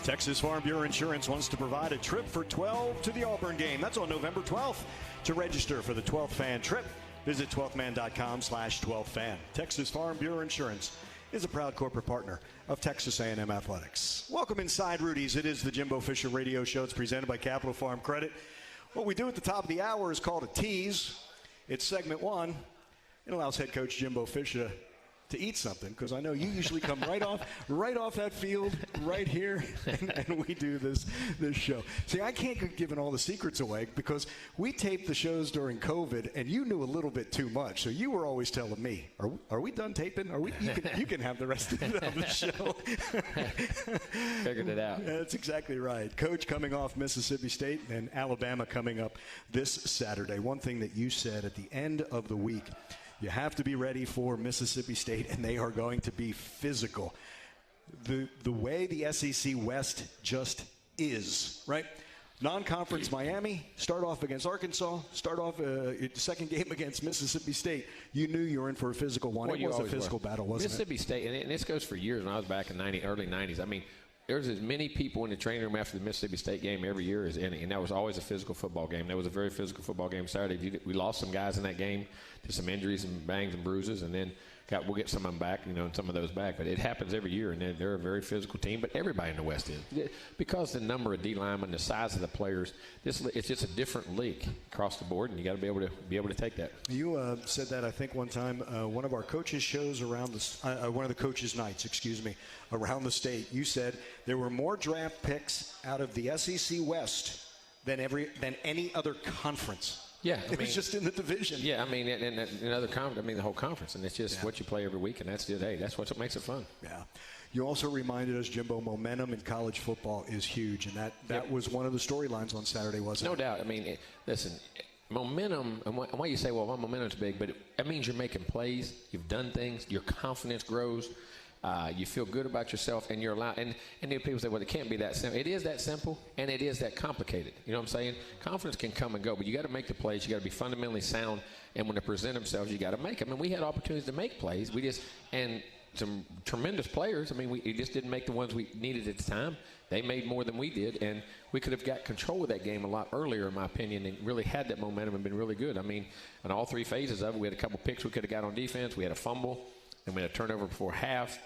Texas Farm Bureau Insurance wants to provide a trip for 12 to the Auburn game. That's on November 12th. To register for the 12th fan trip, visit 12thman.com/12thfan. Texas Farm Bureau Insurance is a proud corporate partner of Texas A&M Athletics. Welcome inside Rudy's. It is the Jimbo Fisher Radio Show. It's presented by Capital Farm Credit. What we do at the top of the hour is called a tease. It's segment one. It allows head coach Jimbo Fisher to eat something, because I know you usually come right off that field right here, and we do this show. See, I can't get giving all the secrets away because we taped the shows during COVID, and you knew a little bit too much. So you were always telling me, "Are we done taping? You can have the rest of the show." Figured it out. That's exactly right. Coach coming off Mississippi State and Alabama coming up this Saturday. One thing that you said at the end of the week. You have to be ready for Mississippi State, and they are going to be physical. The way the SEC West just is, right? Non-conference Miami, start off against Arkansas, start off second game against Mississippi State. You knew you were in for a physical one. It was a physical battle, wasn't Mississippi State, and this goes for years when I was back in early 90s. I mean, there's as many people in the training room after the Mississippi State game every year as any, and that was always a physical football game. That was a very physical football game Saturday. We lost some guys in that game to some injuries and bangs and bruises, and then we'll get some of them back, and some of those back. But it happens every year, and they're a very physical team. But everybody in the West is, because the number of D linemen, the size of the players. It's just a different league across the board, and you got to be able to take that. You said that I think one time one of our coaches shows around one of the coaches nights, around the state. You said there were more draft picks out of the SEC West than any other conference. Yeah, it was just in the division. Yeah, I mean, in other conference, the whole conference, and it's just what you play every week, and that's what makes it fun. Yeah. You also reminded us, Jimbo, momentum in college football is huge, and that was one of the storylines on Saturday, wasn't it? No doubt. I mean, listen, momentum, and why you say, well, my momentum's big, but that means you're making plays, you've done things, your confidence grows. You feel good about yourself, and you're allowed. And then people say, well, it can't be that simple. It is that simple, and it is that complicated. You know what I'm saying? Confidence can come and go, but you got to make the plays. You got to be fundamentally sound, and when they present themselves, you got to make them. I mean, we had opportunities to make plays. And some tremendous players. I mean, we just didn't make the ones we needed at the time. They made more than we did, and we could have got control of that game a lot earlier, in my opinion, and really had that momentum and been really good. I mean, in all three phases of it, we had a couple picks we could have got on defense. We had a fumble, and we had a turnover before half.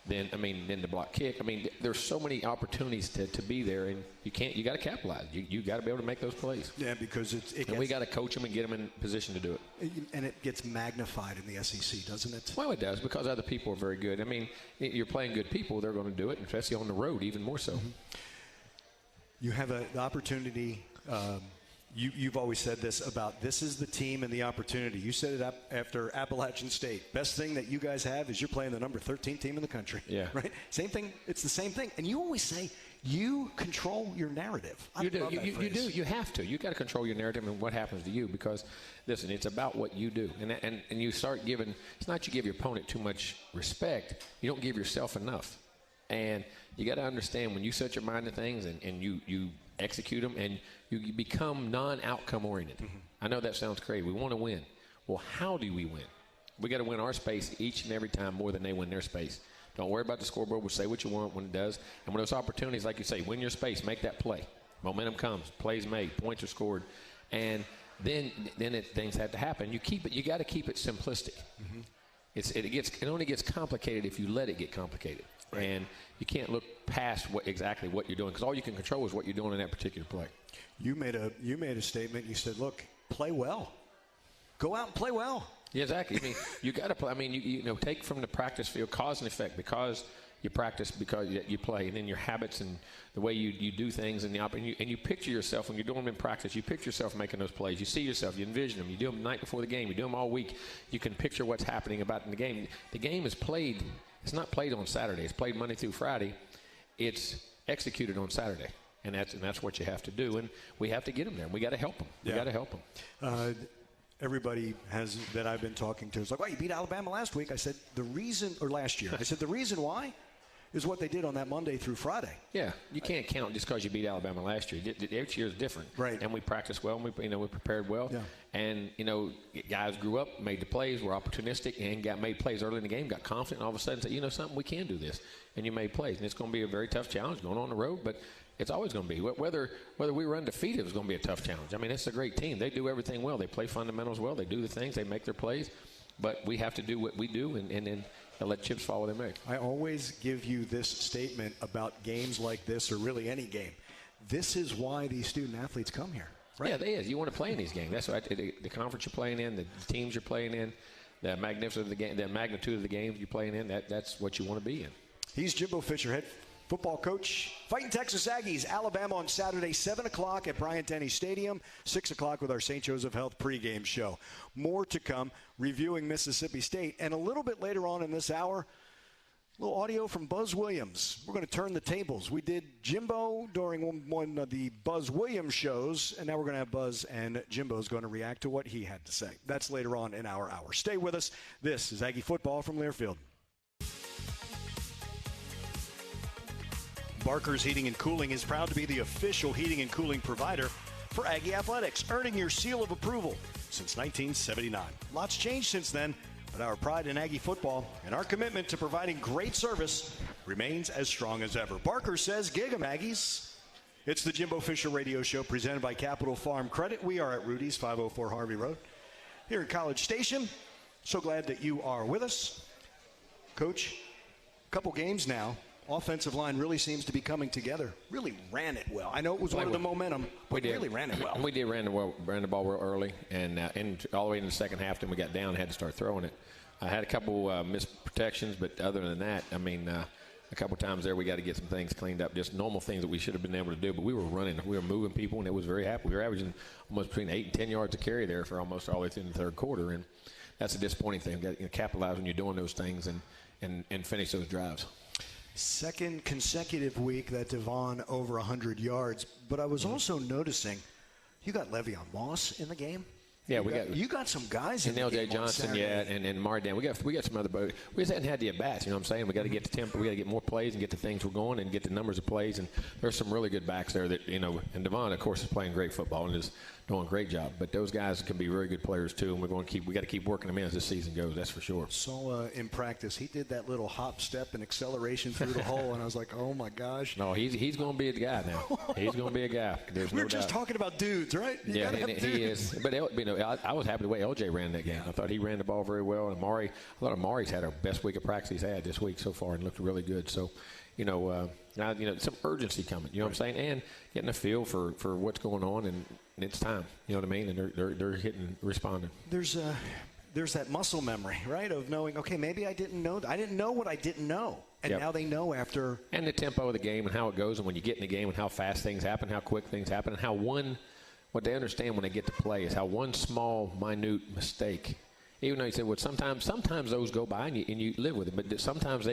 Then the block kick. I mean, there's so many opportunities to be there, and you got to capitalize. You got to be able to make those plays. Yeah, because we got to coach them and get them in position to do it. And it gets magnified in the SEC, doesn't it? Well, it does, because other people are very good. I mean, you're playing good people, they're going to do it, especially on the road, even more so. Mm-hmm. You have the opportunity. You've always said this about this is the team and the opportunity. You said it after Appalachian State. Best thing that you guys have is you're playing the number 13 team in the country. Yeah. Right? Same thing. It's the same thing. And you always say you control your narrative. You do. You do. You have to. You got to control your narrative and what happens to you, because, listen, it's about what you do. And you start giving – it's not you give your opponent too much respect. You don't give yourself enough. And you got to understand, when you set your mind to things and you execute them, and you become non-outcome oriented. Mm-hmm. I know that sounds crazy. We want to win. Well, how do we win? We got to win our space each and every time more than they win their space. Don't worry about the scoreboard. We'll say what you want when it does. And when those opportunities, like you say, win your space, make that play. Momentum comes, plays made, points are scored, and then things have to happen. You keep it. You got to keep it simplistic. Mm-hmm. It only gets complicated if you let it get complicated. Right. And you can't look past exactly what you're doing, because all you can control is what you're doing in that particular play. You made a statement. You said, "Look, play well. Go out and play well." Yeah, exactly. I mean, you got to play. I mean, you take from the practice field cause and effect, because you practice, because you play, and then your habits and the way you do things, and you picture yourself when you're doing them in practice. You picture yourself making those plays. You see yourself. You envision them. You do them the night before the game. You do them all week. You can picture what's happening about in the game. The game is played. It's not played on Saturday. It's played Monday through Friday. It's executed on Saturday, and that's what you have to do. And we have to get them there. We got to help them. We got to help them. Everybody that I've been talking to is like, "Oh, you beat Alabama last week." I said last year. I said the reason why is what they did on that Monday through Friday. Yeah, you can't count just because you beat Alabama last year. Each year is different. Right. And we practiced well, and we prepared well. Yeah. And, guys grew up, made the plays, were opportunistic, and made plays early in the game, got confident, and all of a sudden said, something, we can do this. And you made plays. And it's going to be a very tough challenge going on the road, but it's always going to be. Whether we were undefeated, it's going to be a tough challenge. I mean, it's a great team. They do everything well. They play fundamentals well. They do the things. They make their plays. But we have to do what we do and then let chips fall where they may. I always give you this statement about games like this, or really any game. This is why these student athletes come here. Right? Yeah, they is. You want to play in these games. That's right. The conference you're playing in, the teams you're playing in, the magnificence of the game, the magnitude of the games you're playing in. That's what you want to be in. He's Jimbo Fisher, head football coach. Fighting Texas Aggies, Alabama on Saturday, 7 o'clock at Bryant-Denny Stadium, 6 o'clock with our St. Joseph Health pregame show. More to come, reviewing Mississippi State. And a little bit later on in this hour, a little audio from Buzz Williams. We're going to turn the tables. We did Jimbo during one of the Buzz Williams shows, and now we're going to have Buzz, and Jimbo's going to react to what he had to say. That's later on in our hour. Stay with us. This is Aggie Football from Learfield. Barker's Heating and Cooling is proud to be the official heating and cooling provider for Aggie Athletics, earning your seal of approval since 1979. Lots changed since then, but our pride in Aggie football and our commitment to providing great service remains as strong as ever. Barker says, "Gig 'em, Aggies." It's the Jimbo Fisher Radio Show presented by Capital Farm Credit. We are at Rudy's, 504 Harvey Road, here in College Station. So glad that you are with us. Coach, a couple games now. Offensive line really seems to be coming together. Really ran it well. I know it was one of the momentum, but really ran it well. We did ran the ball real early, and all the way in the second half, then we got down and had to start throwing it. I had a couple missed protections, but other than that, I mean, a couple times there we got to get some things cleaned up, just normal things that we should have been able to do. But we were running, we were moving people, and it was very happy. We were averaging almost between 8 and 10 yards a carry there for almost all the way through the third quarter, and that's a disappointing thing. You got to capitalize when you're doing those things and finish those drives. Second consecutive week that Devon over 100 yards. But I was also noticing you got Le'Veon Moss in the game. Yeah, you got some guys in the L.J. game Johnson, and Mardan. We got some other, but we just hadn't had the at-bats. You know what I'm saying? We got to get the tempo. We got to get more plays and get the things we're going and get the numbers of plays. And there's some really good backs there that And Devon, of course, is playing great football and is doing a great job. But those guys can be very good players too. And we got to keep working them in as this season goes. That's for sure. Saw in practice, he did that little hop, step, and acceleration through the hole, and I was like, oh my gosh. No, he's going to be a guy now. He's going to be a guy. We're just talking about dudes, right? Yeah, he is. But I was happy the way LJ ran that game. I thought he ran the ball very well. And I thought Amari's had our best week of practice he's had this week so far and looked really good. So, now some urgency coming. You know what I'm saying? And getting a feel for what's going on, and it's time. You know what I mean? And they're responding. There's that muscle memory, right? Of knowing, okay, maybe I didn't know what I didn't know. And now they know after. And the tempo of the game and how it goes, and when you get in the game and how fast things happen, how quick things happen, and how what they understand when they get to play is how one small, minute mistake, even though you say, well, sometimes those go by and you live with it, but sometimes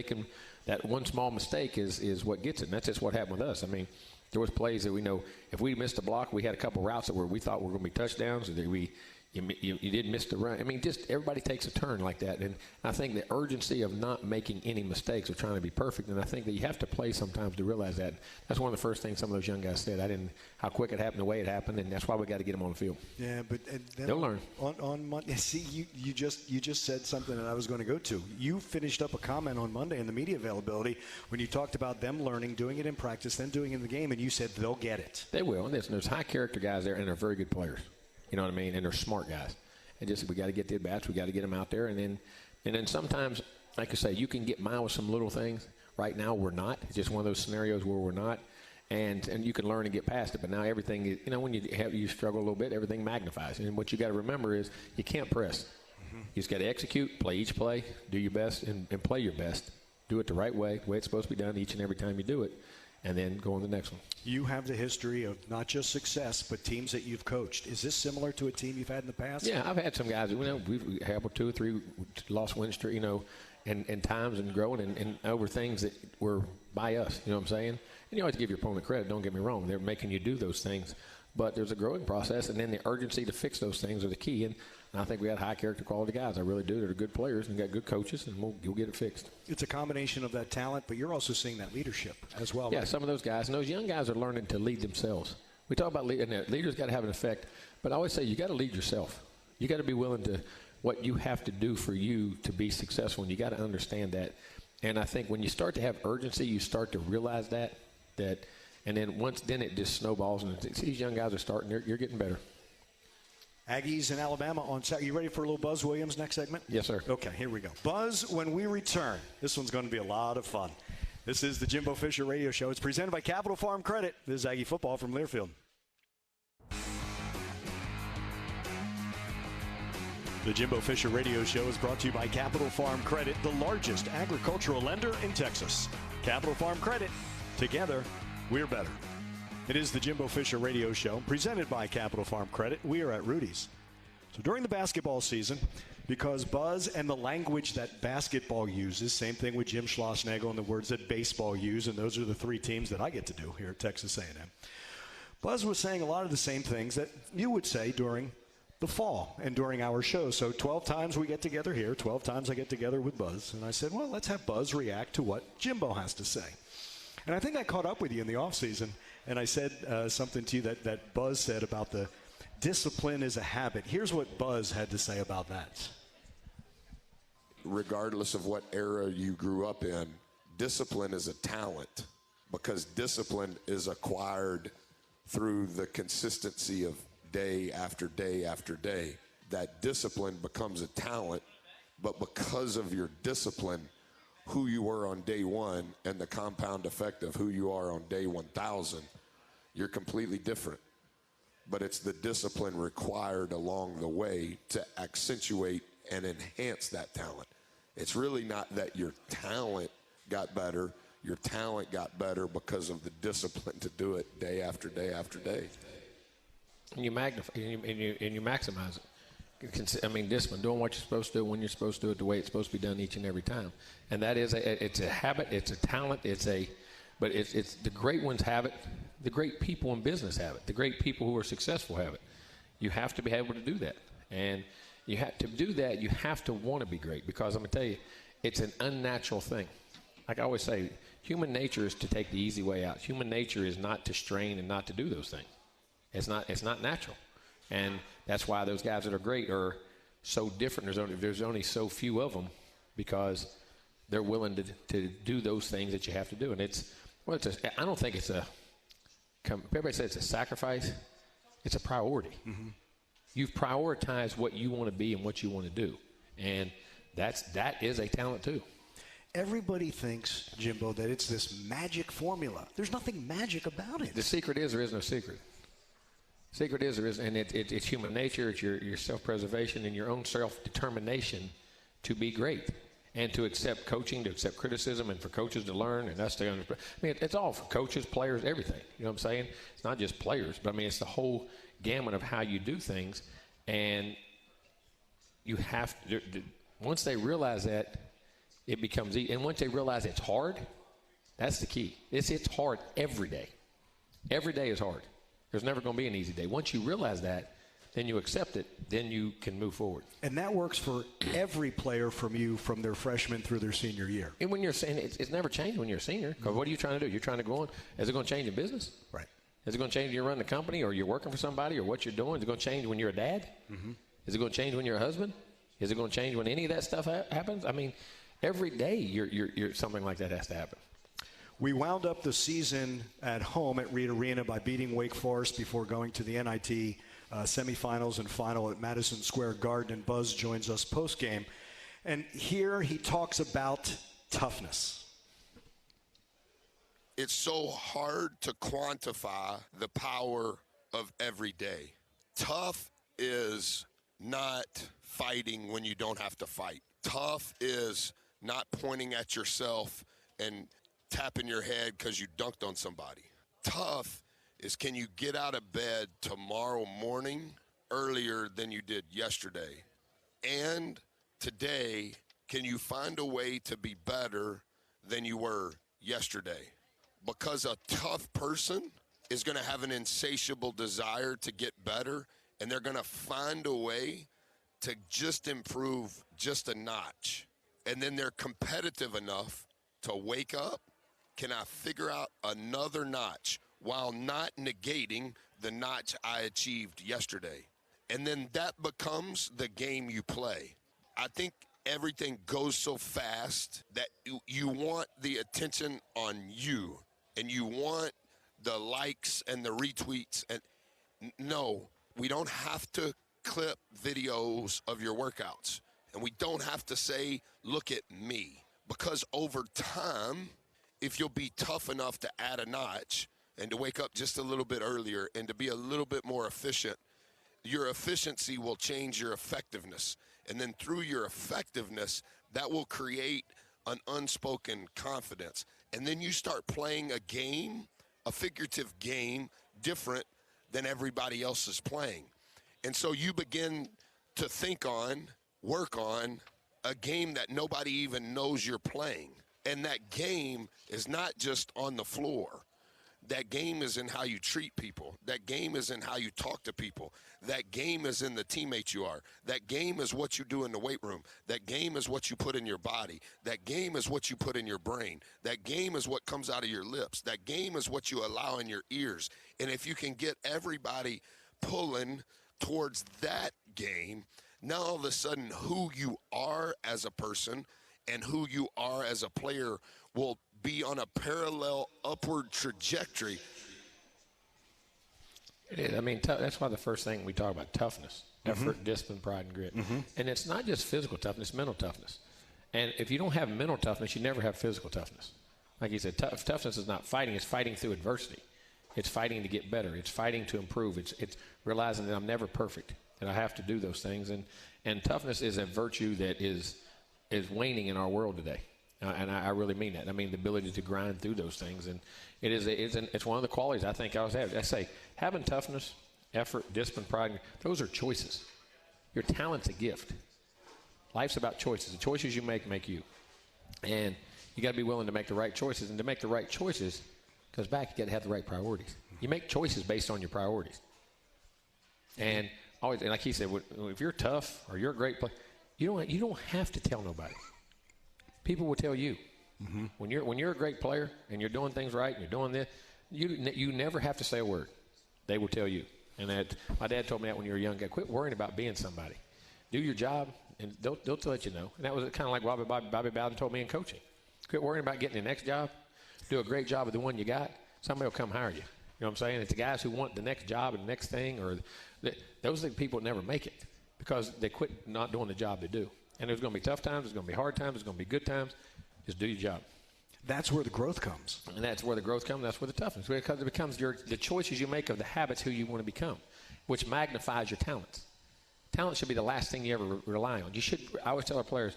that one small mistake is what gets it, and that's just what happened with us. I mean, there was plays that we know if we missed a block, we had a couple routes that we thought were going to be touchdowns, or that you did miss the run. I mean, just everybody takes a turn like that, and I think the urgency of not making any mistakes or trying to be perfect, and I think that you have to play sometimes to realize that. That's one of the first things some of those young guys said. How quick it happened, the way it happened, and that's why we got to get them on the field. Yeah, but they'll learn. On Monday, see, you just said something that I was going to go to. You finished up a comment on Monday in the media availability when you talked about them learning, doing it in practice, then doing it in the game, and you said they'll get it. They will, and there's high character guys there, and they're very good players. You know what I mean? And they're smart guys. And just we got to get the at-bats. We got to get them out there. And then sometimes, like I say, you can get by with some little things. Right now, we're not. It's just one of those scenarios where we're not. And you can learn and get past it. But now everything is, when you struggle a little bit, everything magnifies. And what you got to remember is you can't press. Mm-hmm. You just got to execute, play each play, do your best, and play your best. Do it the right way it's supposed to be done each and every time you do it. And then go on to the next one. You have the history of not just success, but teams that you've coached. Is this similar to a team you've had in the past? Yeah, I've had some guys. We've had 2 or 3 lost win streak, and times and growing and over things that were by us. You know what I'm saying? And you always give your opponent credit. Don't get me wrong; they're making you do those things. But there's a growing process, and then the urgency to fix those things are the key. And I think we had high character quality guys. I really do. They're good players and got good coaches, and we'll get it fixed. It's a combination of that talent, but you're also seeing that leadership as well. Yeah, right? Some of those guys, and those young guys are learning to lead themselves. We talk about leading, and leaders got to have an effect, but I always say you got to lead yourself. You got to be willing to what you have to do for you to be successful, and you got to understand that. And I think when you start to have urgency, you start to realize that, and then it just snowballs, and these young guys are starting. You're getting better. Aggies in Alabama on Saturday. You ready for a little Buzz Williams next segment? Yes, sir. Okay, here we go. Buzz, when we return, this one's going to be a lot of fun. This is the Jimbo Fisher Radio Show. It's presented by Capital Farm Credit. This is Aggie football from Learfield. The Jimbo Fisher Radio Show is brought to you by Capital Farm Credit, the largest agricultural lender in Texas. Capital Farm Credit. Together, we're better. It is the Jimbo Fisher Radio Show, presented by Capital Farm Credit. We are at Rudy's. So during the basketball season, because Buzz and the language that basketball uses, same thing with Jim Schlossnagle and the words that baseball use, and those are the three teams that I get to do here at Texas A&M. Buzz was saying a lot of the same things that you would say during the fall and during our show. So 12 times we get together here, 12 times I get together with Buzz. And I said, well, let's have Buzz react to what Jimbo has to say. And I think I caught up with you in the offseason, and I said something to you that Buzz said about the discipline is a habit. Here's what Buzz had to say about that. Regardless of what era you grew up in, discipline is a talent, because discipline is acquired through the consistency of day after day after day. That discipline becomes a talent, but because of your discipline, who you were on day one and the compound effect of who you are on day 1,000, you're completely different. But it's the discipline required along the way to accentuate and enhance that talent. It's really not that your talent got better. Your talent got better because of the discipline to do it day after day after day. And you magnify and you maximize it. I mean, discipline, doing what you're supposed to do when you're supposed to do it the way it's supposed to be done each and every time. And that is it's a habit, it's a talent, but it's the great ones have it, the great people in business have it, the great people who are successful have it. You have to be able to do that. And you have to do that, you have to want to be great, because I'm going to tell you, it's an unnatural thing. Like I always say, human nature is to take the easy way out. Human nature is not to strain and not to do those things. It's not natural. And that's why those guys that are great are so different. There's only so few of them, because they're willing to do those things that you have to do. And I don't think everybody says it's a sacrifice. It's a priority. Mm-hmm. You've prioritized what you want to be and what you want to do. And that is a talent too. Everybody thinks, Jimbo, that it's this magic formula. There's nothing magic about it. The secret is there is no secret. Secret is there is, and it's human nature. It's your self-preservation and your own self-determination to be great and to accept coaching, to accept criticism, and for coaches to learn and us to understand. I mean, it's all for coaches, players, everything. You know what I'm saying? It's not just players, but I mean, it's the whole gamut of how you do things. And you have to, once they realize that, it becomes easy. And once they realize it's hard, that's the key. It's hard every day. Every day is hard. There's never going to be an easy day. Once you realize that, then you accept it, then you can move forward. And that works for every player from their freshman through their senior year. And when you're saying it's never changed when you're a senior, because what are you trying to do? You're trying to go on. Is it going to change in business? Right. Is it going to change when you're running a company, or you're working for somebody, or what you're doing? Is it going to change when you're a dad? Mm-hmm. Is it going to change when you're a husband? Is it going to change when any of that stuff happens? I mean, every day you're something like that has to happen. We wound up the season at home at Reed Arena by beating Wake Forest before going to the NIT semifinals and final at Madison Square Garden. And Buzz joins us post-game. And here he talks about toughness. It's so hard to quantify the power of every day. Tough is not fighting when you don't have to fight. Tough is not pointing at yourself and tapping your head because you dunked on somebody. Tough is, can you get out of bed tomorrow morning earlier than you did yesterday? And today, can you find a way to be better than you were yesterday? Because a tough person is going to have an insatiable desire to get better, and they're going to find a way to just improve just a notch. And then they're competitive enough to wake up. Can I figure out another notch while not negating the notch I achieved yesterday? And then that becomes the game you play. I think everything goes so fast that you want the attention on you, and you want the likes and the retweets. And no, we don't have to clip videos of your workouts, and we don't have to say, look at me, because over time, if you'll be tough enough to add a notch and to wake up just a little bit earlier and to be a little bit more efficient, your efficiency will change your effectiveness. And then through your effectiveness, that will create an unspoken confidence. And then you start playing a game, a figurative game, different than everybody else is playing. And so you begin to think on, work on a game that nobody even knows you're playing. And that game is not just on the floor. That game is in how you treat people. That game is in how you talk to people. That game is in the teammates you are. That game is what you do in the weight room. That game is what you put in your body. That game is what you put in your brain. That game is what comes out of your lips. That game is what you allow in your ears. And if you can get everybody pulling towards that game, now all of a sudden who you are as a person and who you are as a player will be on a parallel upward trajectory. It is. I mean, that's why the first thing we talk about, toughness, effort, discipline, pride, and grit. And it's not just physical toughness, it's mental toughness. And if you don't have mental toughness, you never have physical toughness. Like you said, toughness is not fighting, it's fighting through adversity. It's fighting to get better. It's fighting to improve. It's realizing that I'm never perfect, and I have to do those things. And toughness is a virtue that is waning in our world today. And I really mean that. I mean the ability to grind through those things. And it's one of the qualities I think I always have. I say having toughness, effort, discipline, pride, those are choices. Your talent's a gift. Life's about choices. The choices you make you. And you got to be willing to make the right choices. And to make the right choices, goes back, you got to have the right priorities. You make choices based on your priorities. And always, and like he said, if you're tough or you're a great player, you don't have to tell nobody. People will tell you. When you're a great player and you're doing things right and you're doing this, you never have to say a word. They will tell you. And my dad told me that when you were a young guy. Quit worrying about being somebody. Do your job, and they'll let you know. And that was kind of like Bobby Bowden told me in coaching. Quit worrying about getting the next job. Do a great job of the one you got. Somebody will come hire you. You know what I'm saying? It's the guys who want the next job and the next thing, or those are the people that never make it because they quit not doing the job they do. And there's going to be tough times. There's going to be hard times. There's going to be good times. Just do your job. That's where the growth comes. And that's where the growth comes. That's where the toughness. Because it becomes the choices you make of the habits who you want to become, which magnifies your talents. Talent should be the last thing you ever rely on. I always tell our players,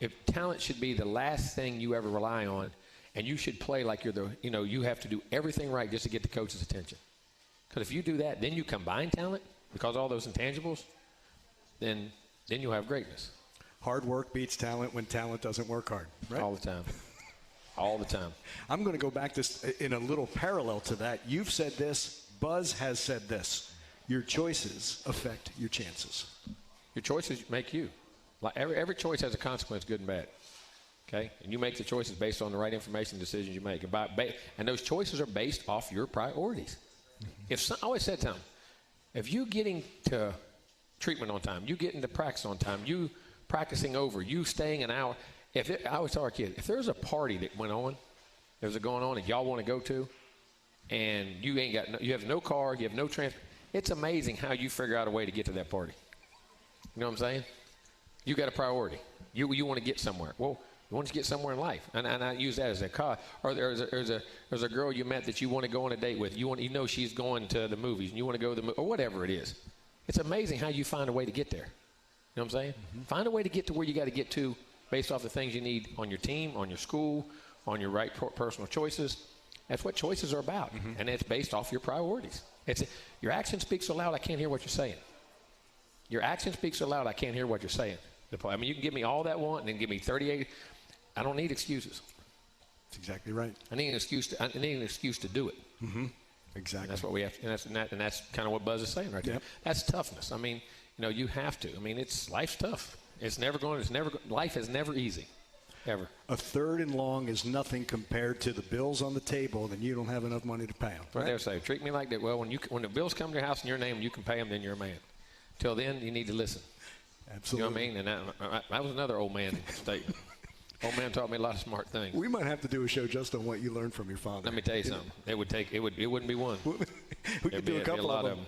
if talent should be the last thing you ever rely on, and you should play like you have to do everything right just to get the coach's attention. Because if you do that, then you combine talent, because all those intangibles, then you'll have greatness. Hard work beats talent when talent doesn't work hard, right? All the time. All the time. I'm going to go back in a little parallel to that. You've said this. Buzz has said this. Your choices affect your chances. Your choices make you. Like every choice has a consequence, good and bad. Okay? And you make the choices based on the right information decisions you make. And those choices are based off your priorities. I always said to them, if you getting to treatment on time, you getting to practice on time, you practicing over, you staying an hour. I always tell our kids, if there's a party that went on, going on, and y'all want to go to, and you have no car, you have no transport, it's amazing how you figure out a way to get to that party. You know what I'm saying? You got a priority. You want to get somewhere. Well, you want to get somewhere in life, and I use that as a car. Or there's a girl you met that you want to go on a date with. You know she's going to the movies, and you want to go to the or whatever it is. It's amazing how you find a way to get there. You know what I'm saying? Find a way to get to where you got to get to based off the things you need on your team, on your school, on your right personal choices. That's what choices are about, and it's based off your priorities. Your action speaks so loud, I can't hear what you're saying. Your action speaks so loud, I can't hear what you're saying. I mean, you can give me all that want and then give me 38. I don't need excuses. That's exactly right. I need an excuse to do it. Exactly. And that's what we have to, and that's kind of what Buzz is saying right there. That's toughness. I mean, you have to. I mean, life's tough. Life is never easy. Ever. A 3rd and long is nothing compared to the bills on the table, then you don't have enough money to pay them. Right? They'll say, treat me like that. Well, when the bills come to your house in your name and you can pay them, then you're a man. Till then, you need to listen. Absolutely. You know what I mean? And that was another old man statement. Old man taught me a lot of smart things. We might have to do a show just on what you learned from your father. Let me tell you something. It wouldn't be one. We could do a couple of them.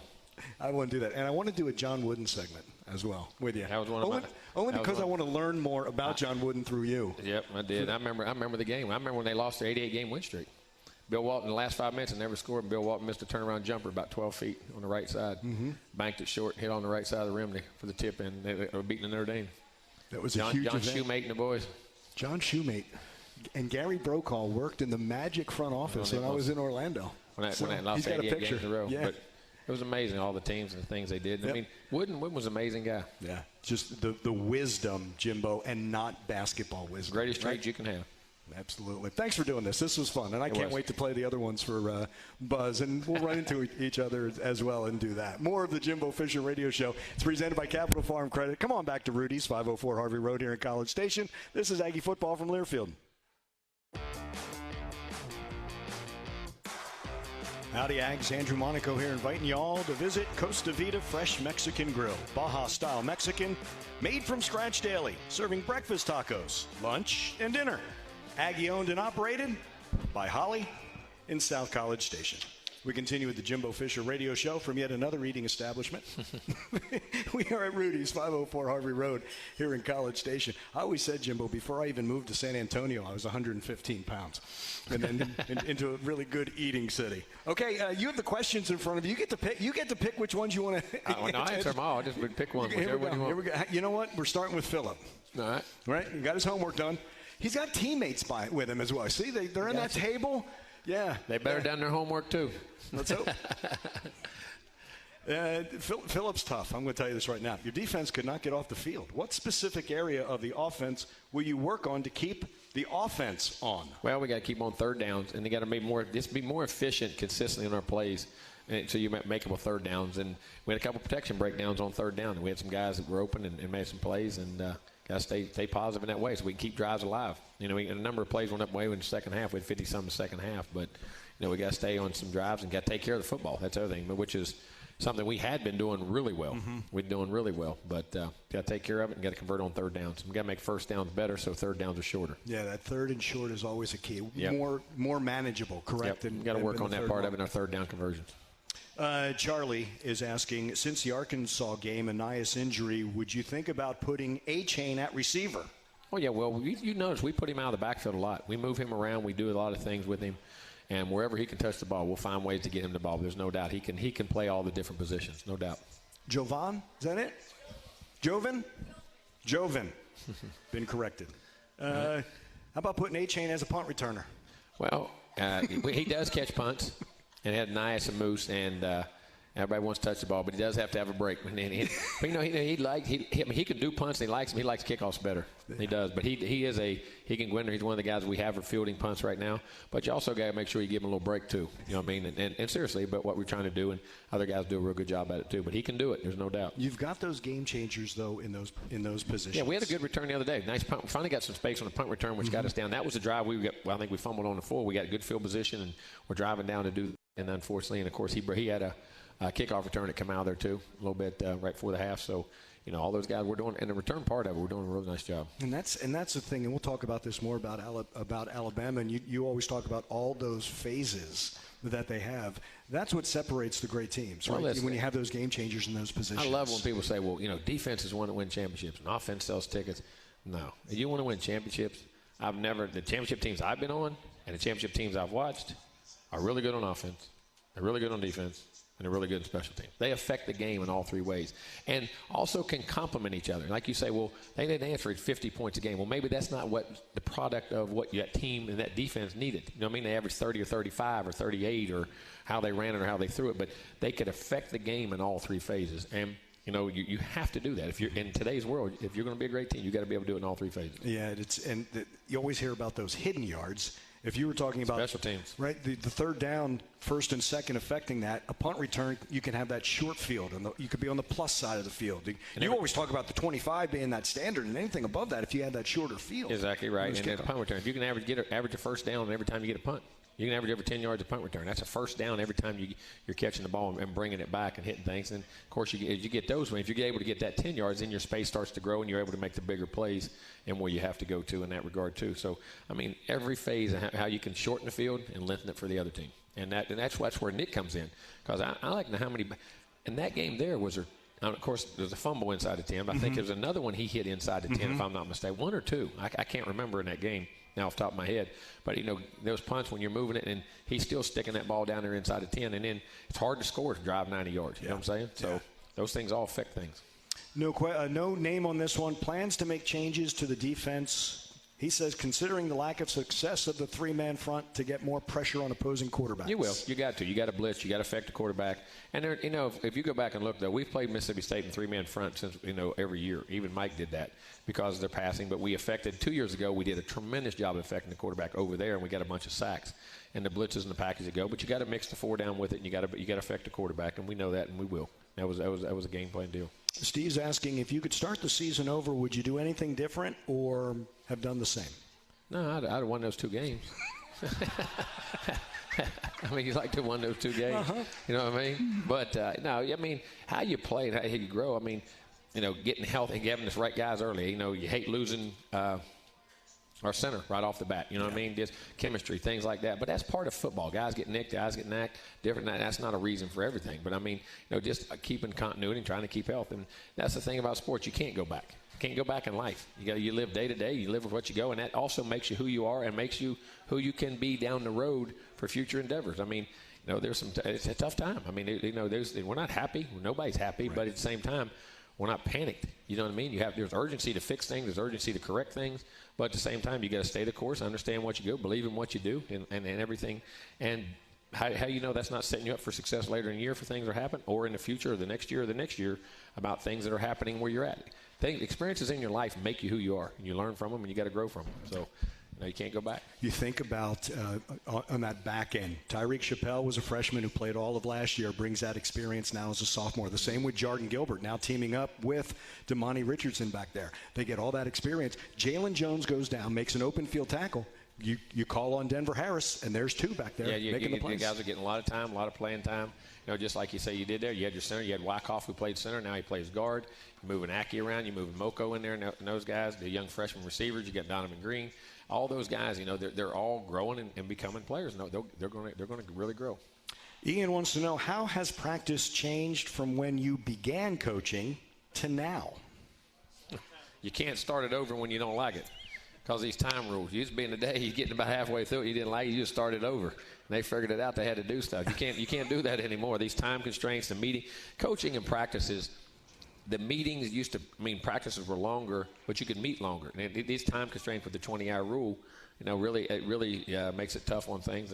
I want to do that. And I want to do a John Wooden segment as well with you. That was one of my. Only because I want to learn more about John Wooden through you. Yep, I did. I remember the game. I remember when they lost their 88-game win streak. Bill Walton, in the last 5 minutes, never scored. Bill Walton missed a turnaround jumper about 12 feet on the right side. Mm-hmm. Banked it short, hit on the right side of the rim for the tip, and they were beating Notre Dame. That was a huge event. John Shoemate and the boys. John Shoemate. And Gary Brokaw worked in the Magic front office when I was in Orlando. When I lost 88 games in a row. Yeah. But it was amazing, all the teams and the things they did. Yep. I mean, Wooden was an amazing guy. Yeah, just the wisdom, Jimbo, and not basketball wisdom. Greatest trade you can have. Absolutely. Thanks for doing this. This was fun, and I can't wait to play the other ones for Buzz, and we'll run into each other as well and do that. More of the Jimbo Fisher Radio Show. It's presented by Capital Farm Credit. Come on back to Rudy's, 504 Harvey Road here in College Station. This is Aggie football from Learfield. Howdy, Aggies. Andrew Monaco here, inviting you all to visit Costa Vida Fresh Mexican Grill. Baja-style Mexican, made from scratch daily, serving breakfast tacos, lunch, and dinner. Aggie-owned and operated by Holly in South College Station. We continue with the Jimbo Fisher Radio Show from yet another eating establishment. We are at Rudy's, 504 Harvey Road here in College Station. I always said, Jimbo, before I even moved to San Antonio, I was 115 pounds. And then into a really good eating city. Okay, you have the questions in front of you. You get to pick which ones you want to I answer them all. I'll just pick one. Here we go. You know what? We're starting with Philip. All right. Right? He got his homework done. He's got teammates with him as well. See, they're in that table. Yeah. They better done their homework, too. Let's hope. Philip's tough. I'm going to tell you this right now. Your defense could not get off the field. What specific area of the offense will you work on to keep the offense on? Well, we got to keep on third downs, and they got to be more efficient consistently in our plays. And so you make them with third downs. And we had a couple protection breakdowns on third down. And we had some guys that were open and made some plays, and got to stay positive in that way so we can keep drives alive. A number of plays went up way in the second half. We had 50-some in the second half. But, we got to stay on some drives and got to take care of the football. That's the other thing, which is something we had been doing really well. Mm-hmm. We're doing really well. But got to take care of it and got to convert on third downs. We got to make first downs better so third downs are shorter. Yeah, that third and short is always a key. Yep. More manageable, correct? Yep. Got to work on that part of it in our third down conversions. Charlie is asking, since the Arkansas game, Anias injury, would you think about putting A-Chain at receiver? Oh, yeah. Well, you notice we put him out of the backfield a lot. We move him around. We do a lot of things with him. And wherever he can touch the ball, we'll find ways to get him the ball. There's no doubt. He can play all the different positions, no doubt. Jovan, is that it? Jovan? Been corrected. How about putting A-Chain as a punt returner? Well, he does catch punts. And had Nias and Moose, and everybody wants to touch the ball, but he does have to have a break. He can do punts, and he likes them. He likes kickoffs better. He does, but he can go in there. He's one of the guys we have for fielding punts right now. But you also got to make sure you give him a little break too. You know what I mean? And seriously, but what we're trying to do, and other guys do a real good job at it too. But he can do it. There's no doubt. You've got those game changers though in those positions. Yeah, we had a good return the other day. Nice punt. We finally got some space on the punt return, which got us down. That was a drive I think we fumbled on the 4. We got good field position, and we're driving down to do. And unfortunately, and of course, he had a kickoff return that come out there too, a little bit right before the half. So, all those guys we're doing, and the return part of it, we're doing a really nice job. And that's the thing, and we'll talk about this more about Alabama. And you always talk about all those phases that they have. That's what separates the great teams, right? When you have those game changers in those positions. I love when people say, "Well, defense is one that wins championships, and offense sells tickets." No, if you want to win championships, the championship teams I've been on and the championship teams I've watched are really good on offense, they're really good on defense, and they're really good in special teams. They affect the game in all three ways and also can complement each other. Like you say, well, they didn't answer 50 points a game. Well, maybe that's not what the product of what that team and that defense needed. You know what I mean? They averaged 30 or 35 or 38 or how they ran it or how they threw it, but they could affect the game in all three phases. And you have to do that. If you're in today's world, if you're going to be a great team, you got to be able to do it in all three phases. Yeah, you always hear about those hidden yards. If you were talking about special teams, right, the third down, first and second affecting that, a punt return, you can have that short field, and you could be on the plus side of the field. You always talk about the 25 being that standard, and anything above that, if you had that shorter field. Exactly right. And the punt return, if you can average a first down every time you get a punt. You can average every 10 yards of punt return. That's a first down every time you're catching the ball and bringing it back and hitting things. And, of course, you get those. If you're able to get that 10 yards, then your space starts to grow and you're able to make the bigger plays and where you have to go to in that regard, too. So, I mean, every phase of how you can shorten the field and lengthen it for the other team. And that's where Nick comes in. Because I like to know how many – in that game there was – of course, there's a fumble inside the 10. But I think there's another one he hit inside the 10, if I'm not mistaken. One or two. I can't remember in that game now off the top of my head. But, those punts when you're moving it, and he's still sticking that ball down there inside the 10. And then it's hard to score to drive 90 yards. You know what I'm saying? So those things all affect things. No name on this one. Plans to make changes to the defense. He says, considering the lack of success of the three-man front, to get more pressure on opposing quarterbacks. You will. You got to. You got to blitz. You got to affect the quarterback. And, there, if you go back and look, though, we've played Mississippi State in three-man front since, every year. Even Mike did that because of their passing. But we affected – 2 years ago, we did a tremendous job of affecting the quarterback over there, and we got a bunch of sacks. And the blitzes and the package that go. But you got to mix the four down with it, and you got to affect the quarterback, and we know that, and we will. That was a game plan deal. Steve's asking, if you could start the season over, would you do anything different or have done the same? No, I'd have won those two games. I mean, you'd like to have won those two games. Uh-huh. You know what I mean? But, no, I mean, how you play and how you grow, I mean, getting healthy and having the right guys early. You hate losing our center right off the bat. You know what I mean? Just chemistry, things like that. But that's part of football. Guys get nicked, guys get knocked, different. That's not a reason for everything. But, I mean, just keeping continuity and trying to keep health. And that's the thing about sports. You can't go back. Can't go back in life. You live day to day. You live with what you go, and that also makes you who you are and makes you who you can be down the road for future endeavors. I mean, there's it's a tough time. I mean, we're not happy. Nobody's happy, right. But at the same time, we're not panicked. You know what I mean? There's urgency to fix things. There's urgency to correct things, but at the same time, you got to stay the course, understand what you go, believe in what you do, and everything. And how that's not setting you up for success later in the year for things that happen, or in the future, or the next year about things that are happening where you're at. Experiences in your life make you who you are, and you learn from them, and you got to grow from them. So, you can't go back. You think about on that back end. Tyreek Chappelle was a freshman who played all of last year, brings that experience now as a sophomore. The same with Jordan Gilbert, now teaming up with Damani Richardson back there. They get all that experience. Jalen Jones goes down, makes an open field tackle. You call on Denver Harris, and there's two back there making the plays. You guys are getting a lot of time, a lot of playing time. Just like you say you did there. You had your center. You had Wyckoff, who played center. Now he plays guard. You're moving Aki around. You're moving Moko in there and those guys, the young freshman receivers. You got Donovan Green. All those guys, they're all growing and becoming players. They're going to really grow. Ian wants to know, how has practice changed from when you began coaching to now? You can't start it over when you don't like it. Because these time rules. You used to be in the day, you're getting about halfway through it, you didn't like it, you just started over. And they figured it out, they had to do stuff. You can't do that anymore. These time constraints, the meeting, coaching and practices, the meetings practices were longer, but you could meet longer. And these time constraints with the 20-hour rule, it really makes it tough on things.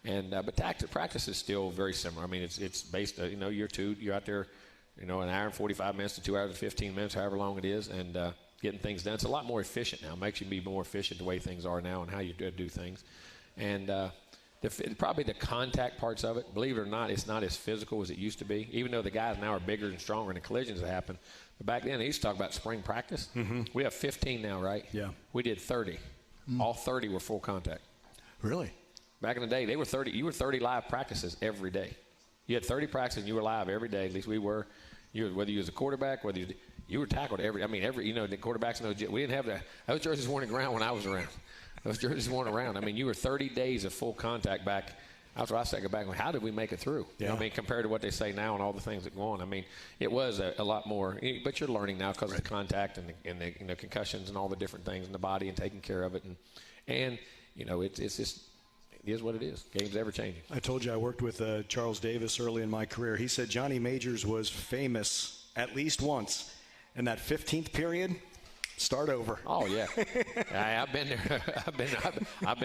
But practice is still very similar. I mean, it's based, you're out there, an hour and 45 minutes to 2 hours and 15 minutes, however long it is, and getting things done. It's a lot more efficient now. It makes you be more efficient the way things are now and how you do things. And probably the contact parts of it, believe it or not, it's not as physical as it used to be, even though the guys now are bigger and stronger and the collisions that happen. But back then, they used to talk about spring practice. Mm-hmm. We have 15 now, right? Yeah. We did 30. All 30 were full contact. Really? Back in the day, they were 30. You were 30 live practices every day. You had 30 practices, and you were live every day. At least we were. Whether you was a quarterback, you were tackled every. The quarterbacks. We didn't have that. Those jerseys weren't on the ground when I was around. Those jerseys weren't around. You were 30 days of full contact back. That's what I said. Go back. How did we make it through? Yeah. Compared to what they say now and all the things that go on. It was a lot more. But you're learning now because of the contact and the concussions and all the different things in the body and taking care of it. And it's just. It is what it is. Game's ever changing. I told you I worked with Charles Davis early in my career. He said Johnny Majors was famous at least once. In that 15th period, start over. Oh yeah, I've been there. I've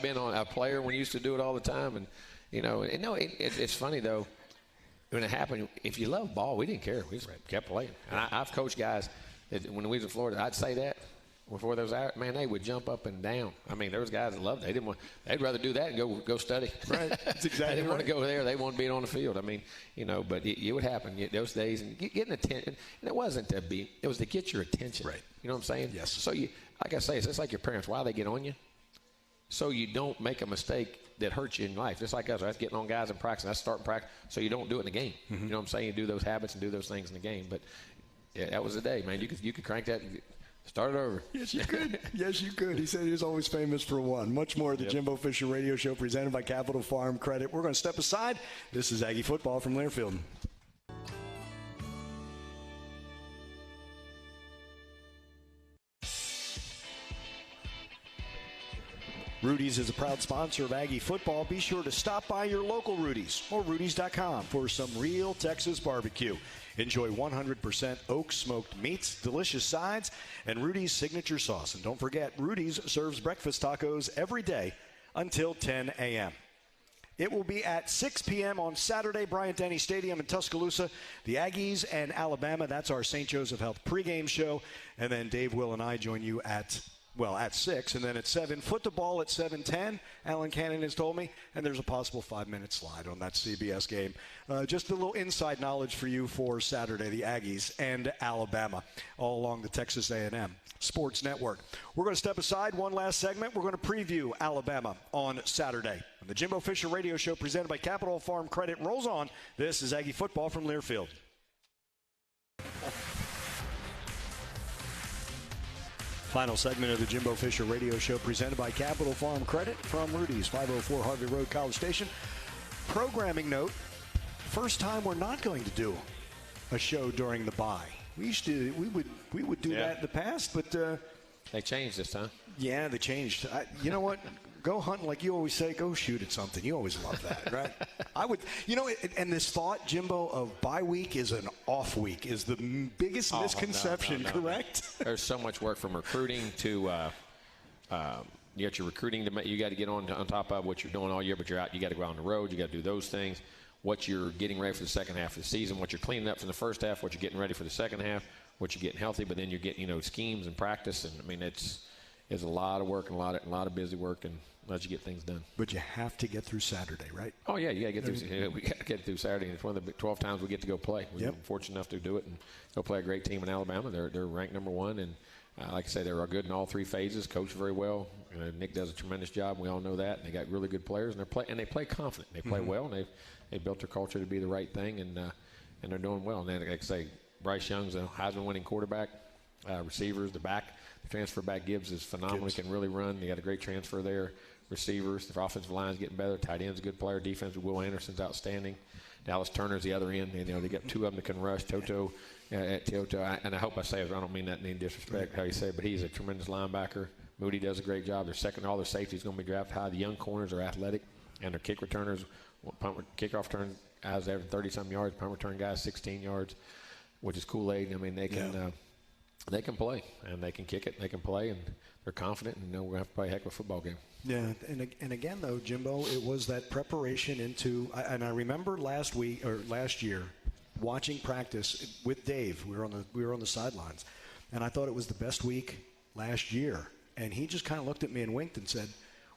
been on a player when he used to do it all the time, and it's funny though. When it happened, if you love ball, we didn't care. We just kept playing. And I've coached guys that when we was in Florida, I'd say that. before those hours, man, they would jump up and down. I mean, there was guys that loved it. They'd rather do that and go study. Right. That's exactly They didn't right. want to go there. They wanted to be on the field. I mean, but it would happen those days. And getting attention, and it wasn't to be, it was to get your attention. Right. You know what I'm saying? Yes. So, like I say, it's just like your parents. Why they get on you? So you don't make a mistake that hurts you in life. Just like us. That's getting on guys in practice. That's starting practice. So you don't do it in the game. Mm-hmm. You know what I'm saying? You do those habits and do those things in the game. But yeah, that was the day, man. You could crank that. Start it over. Yes, you could. Yes, you could. He said he was always famous for one. Much more of the Jimbo Fisher Radio Show presented by Capital Farm Credit. We're going to step aside. This is Aggie Football from Learfield. Rudy's is a proud sponsor of Aggie Football. Be sure to stop by your local Rudy's or Rudy's.com for some real Texas barbecue. Enjoy 100% oak smoked meats, delicious sides, and Rudy's signature sauce. And don't forget, Rudy's serves breakfast tacos every day until 10 a.m. It will be at 6 p.m. on Saturday, Bryant-Denny Stadium in Tuscaloosa. The Aggies and Alabama, that's our St. Joseph Health pregame show. And then Dave, Will, and I join you at 6, and then at 7. Football at 7:10, Alan Cannon has told me, and there's a possible 5-minute slide on that CBS game. Just a little inside knowledge for you for Saturday, the Aggies and Alabama, all along the Texas A&M Sports Network. We're going to step aside one last segment. We're going to preview Alabama on Saturday. The Jimbo Fisher Radio Show presented by Capital Farm Credit rolls on. This is Aggie Football from Learfield. Final segment of the Jimbo Fisher Radio Show presented by Capital Farm Credit from Rudy's, 504 Harvey Road, College Station. Programming note, first time we're not going to do a show during the bye. We would do that in the past, but They changed this time. Yeah, they changed. You know what? Go hunting, like you always say. Go shoot at something. You always love that, right? I would, and this thought, Jimbo, of bye week is an off week is the biggest misconception, correct? There's so much work from recruiting to you got your recruiting to you got to get on top of what you're doing all year, but you're out. You got to go out on the road. You got to do those things. What you're getting ready for the second half of the season, what you're cleaning up from the first half, what you're getting ready for the second half, what you're getting healthy, but then you're getting schemes and practice, and I mean it's a lot of work and a lot of busy work, and let you get things done. But you have to get through Saturday, right? Oh yeah, you got to get through. We got to get through Saturday, and it's one of the 12 times we get to go play. We're fortunate enough to do it and go play a great team in Alabama. They're ranked number one, and like I say, they're good in all three phases. Coach very well. Nick does a tremendous job. We all know that. And they got really good players, and they play confident. They play well, and they built their culture to be the right thing, and they're doing well. And then, like I say, Bryce Young's a Heisman-winning quarterback. Receivers, the transfer back Gibbs is phenomenal. He can really run. They got a great transfer there. Receivers, the offensive line's getting better. Tight end's a good player. Defense, Will Anderson's outstanding. Dallas Turner's the other end. They got two of them that can rush. Toto, and I hope I say it. I don't mean that in any disrespect how you say it, but he's a tremendous linebacker. Moody does a great job. All their safeties going to be drafted high. The young corners are athletic, and their kick returners, kickoff return guys average 30-something yards. Punt return guys 16 yards, which is Kool-Aid. I mean, they can. They can play, and they can kick it, they can play, and they're confident, and we're going to have to play a heck of a football game. Yeah, and again, though, Jimbo, it was that preparation into – and I remember last year watching practice with Dave. We were on the sidelines, and I thought it was the best week last year. And he just kind of looked at me and winked and said,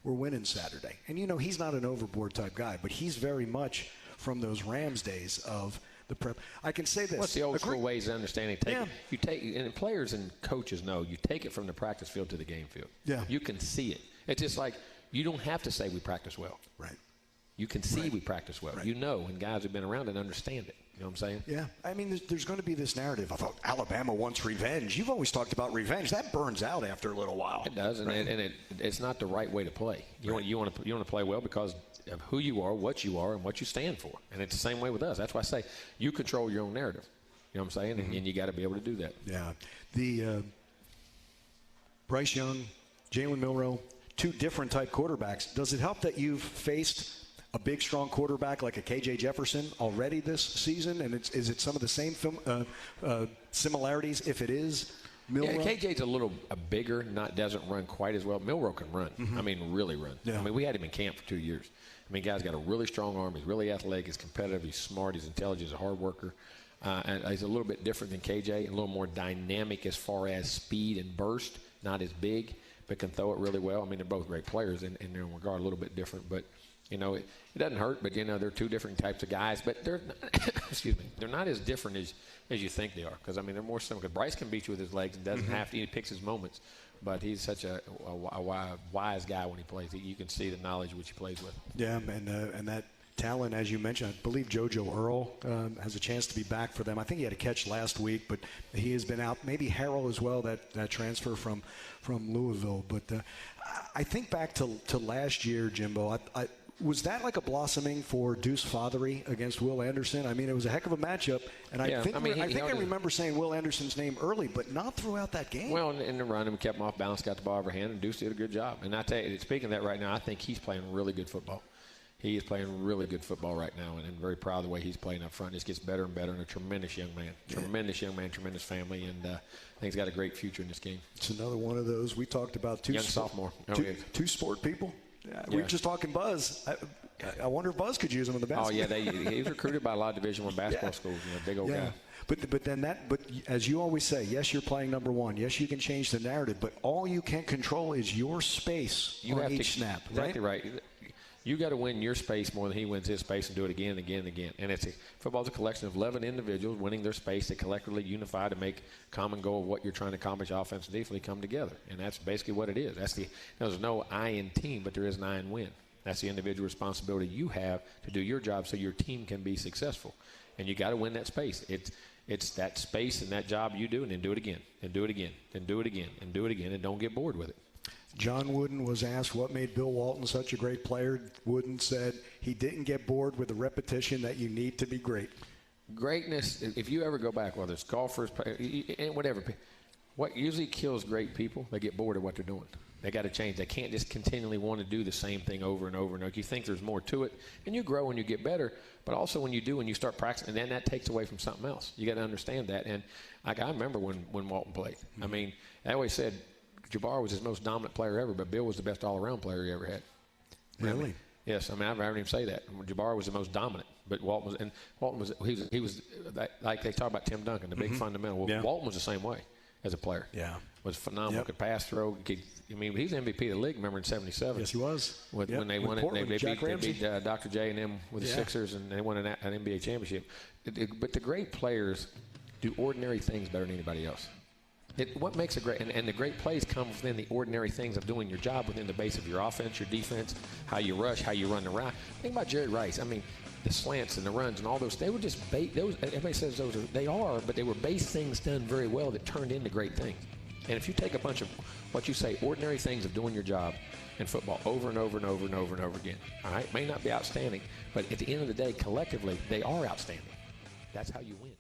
we're winning Saturday. And, he's not an overboard type guy, but he's very much from those Rams days of – the prep. I can say this. What's the old school ways of understanding? And players and coaches know you take it from the practice field to the game field. Yeah. You can see it. It's just like you don't have to say we practice well. Right. You can see we practice well. Right. And guys who've been around and understand it. You know what I'm saying? Yeah. I mean, there's going to be this narrative of Alabama wants revenge. You've always talked about revenge. That burns out after a little while. It does, and it's not the right way to play. You want to play well because of who you are, what you are, and what you stand for. And it's the same way with us. That's why I say you control your own narrative. You know what I'm saying? Mm-hmm. And you got to be able to do that. Yeah. The Bryce Young, Jalen Milroe, two different type quarterbacks. Does it help that you've faced a big, strong quarterback like a KJ Jefferson already this season? And is it some of the same similarities if it is Milroe? Yeah, KJ's a little bigger, doesn't run quite as well. Milroe can run. Mm-hmm. I mean, really run. Yeah. I mean, we had him in camp for 2 years. I mean, guy's got a really strong arm. He's really athletic. He's competitive. He's smart. He's intelligent. He's a hard worker. And he's a little bit different than KJ, a little more dynamic as far as speed and burst. not as big, but can throw it really well. I mean, they're both great players in their regard, a little bit different, but you know, it doesn't hurt. But you know, they're two different types of guys, but they're excuse me, they're not as different as you think they are. Because I mean, they're more similar. Bryce can beat you with his legs and doesn't have to. He picks his moments, but he's such a wise guy when he plays. You can see the knowledge which he plays with. Yeah, and that talent, as you mentioned, I believe JoJo Earl has a chance to be back for them. I think he had a catch last week, but he has been out. Maybe Harrell as well, that transfer from Louisville. But I think back to last year, Jimbo. Was that like a blossoming for Deuce Fothery against Will Anderson? I mean, it was a heck of a matchup, and I think I remember saying Will Anderson's name early, but not throughout that game. Well, in the run, he kept him off balance, got the ball over hand, and Deuce did a good job. And I tell you, speaking of that right now, I think he's playing really good football. He is playing really good football right now, and I'm very proud of the way he's playing up front. Just gets better and better, and a tremendous young man, tremendous family, and I think he's got a great future in this game. It's another one of those we talked about. Young sophomore. Two sport people. We were just talking Buzz. I wonder if Buzz could use him in the basketball. Oh yeah, he was recruited by a lot of Division I basketball schools. You know, big old guy. But as you always say, yes, you're playing number one. Yes, you can change the narrative, but all you can control is your space on each snap. Exactly right. You got to win your space more than he wins his space and do it again and again and again. And football's a collection of 11 individuals winning their space that collectively unify to make a common goal of what you're trying to accomplish offense and defensively come together. And that's basically what it is. There's no I in team, but there is an I in win. That's the individual responsibility you have to do your job so your team can be successful. And you got to win that space. It's that space and that job you do, and then do it again, and do it again, and do it again, and do it again, and don't get bored with it. John Wooden was asked what made Bill Walton such a great player. Wooden said he didn't get bored with the repetition that you need to be great. Greatness, if you ever go back, whether it's golfers, whatever, what usually kills great people, they get bored of what they're doing. They got to change. They can't just continually want to do the same thing over and over and over. You think there's more to it, and you grow and you get better. But also when you do and you start practicing, and then that takes away from something else. You got to understand that. And I remember when Walton played. I mean, I always said Jabbar was his most dominant player ever, but Bill was the best all-around player he ever had. Really? Yes. I mean, I don't even say that. Jabbar was the most dominant, but Walton was he was like they talk about Tim Duncan, the big fundamental. Well, Walton was the same way as a player. Yeah. Was phenomenal. Could pass, throw. He was MVP of the league. Remember in '77? Yes, he was. When they won it, they beat Dr. J and them with the Sixers, and they won an NBA championship. But the great players do ordinary things better than anybody else. What makes a great and the great plays come within the ordinary things of doing your job within the base of your offense, your defense, how you rush, how you run the route. Think about Jerry Rice. I mean, the slants and the runs and all those. They were just those. Everybody says those are. They are, but they were base things done very well that turned into great things. And if you take a bunch of what you say ordinary things of doing your job in football over and over and over and over and over again, all right, may not be outstanding, but at the end of the day, collectively, they are outstanding. That's how you win.